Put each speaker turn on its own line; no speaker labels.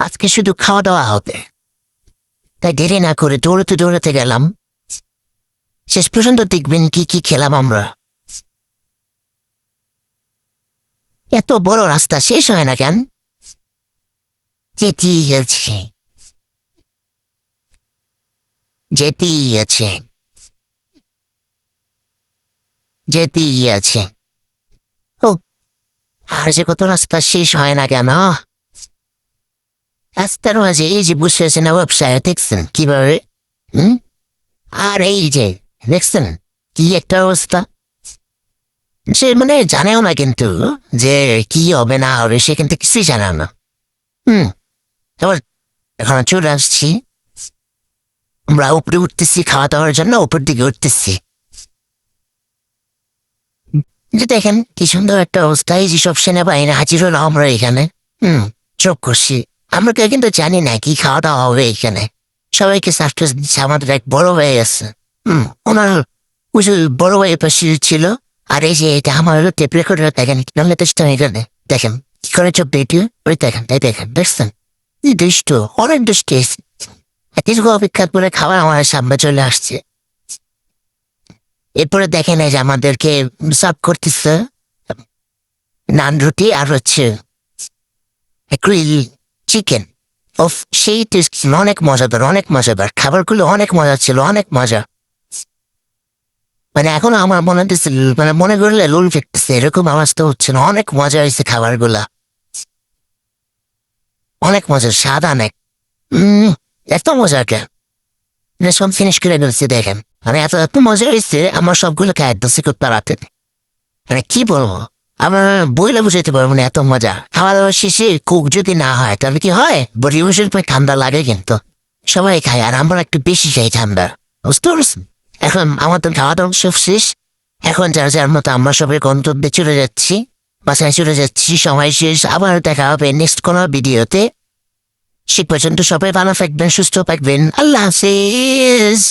আজকে শুধু খাওয়া দাওয়া হবে। তাই দেরি না করে দৌড়াতে দৌড়াতে গেলাম। শেষ পর্যন্ত দেখবেন কি কি খেলাম আমরা। এত বড় রাস্তা শেষ হয় না কেন? যেতেই আছে, যেতেই আছে, যেতেই আছে। ও, আর যে কত রাস্তা শেষ হয় না কেন? রাস্তার মাঝে এই যে বসে আছেন ব্যবসায় দেখছেন কিভাবে? হুম, আর এই যে দেখছেন কি একটা অবস্থা। সে মানে জানেও না কিন্তু যে কি হবে না হবে, সে কিন্তু কিছুই জানে না। হুম, এবার এখন চলে আসছি, আমরা উপরে উঠতেছি খাওয়া দাওয়ার জন্য, উপর দিকে উঠতেছি। যে দেখেন কি সুন্দর একটা অবস্থায় যেসব সেনাবাহিনী হাজির হলো আমরা এখানে। চোখ করছি। আমরা কেউ কিন্তু জানি না কি খাওয়া দাওয়া হবে এখানে। সবাইকে সার্ভিস দিচ্ছে আমাদের এক বড় ভাই আছে। ওনার ওই যে বড় ভাই পাশে ছিল। আর এই যে এটা আমার টেপ রেকর্ডার দেখেন, নাহলে তো এখানে দেখেন কি করে চোখ দেখি, ওই দেখেন তাই দেখেন দেখছেন। দুষ্ট, অনেক দুষ্ট। দীর্ঘ অপেক্ষা করে খাবার আমার সামনে চলে আসছে। এরপরে দেখেন এই যে আমাদেরকে সার্ভ করতেছে নান রুটি আর হচ্ছে গ্রিল চিকেন। ওফ, সেই টেস্ট, অনেক মজাদার, অনেক মজাদার খাবারগুলো, অনেক মজা ছিল, অনেক মজা। মানে এখনো আমার মনে হচ্ছে, মানে মনে করলে লোল ফিরতেছে, এরকম আওয়াজ তো হচ্ছে না। অনেক মজা হয়েছে খাবারগুলা, অনেক মজা, স্বাদ অনেক। এত মজা কেন, সব ফিনিশ করে ফেলছি দেখেন। মানে এত এত মজা হয়েছে, আমার সবগুলো খায় দোষে খুব তাড়াতে। মানে কি বলবো, আমার বইলে বুঝাইতে পারবো না এত মজা। খাওয়া দাওয়া শেষে কুক যদি না হয় তবে কি হয়, বডি বসে ঠান্ডা লাগে কিন্তু সবাই খায়, আর আমরা একটু বেশি খাই ঠান্ডা, বুঝতে পারছেন? এখন আমাদের খাওয়া দাওয়া সব শেষ। এখন যার যার মতো আমরা সবাই গন্তব্যে চলে যাচ্ছি, বাসায় চলে যাচ্ছি, সময় শেষ। আবার দেখা হবে নেক্সট কোনো ভিডিওতে। সে পর্যন্ত সবাই ভালো থাকবেন, সুস্থ থাকবেন। আল্লাহ হাফেজ।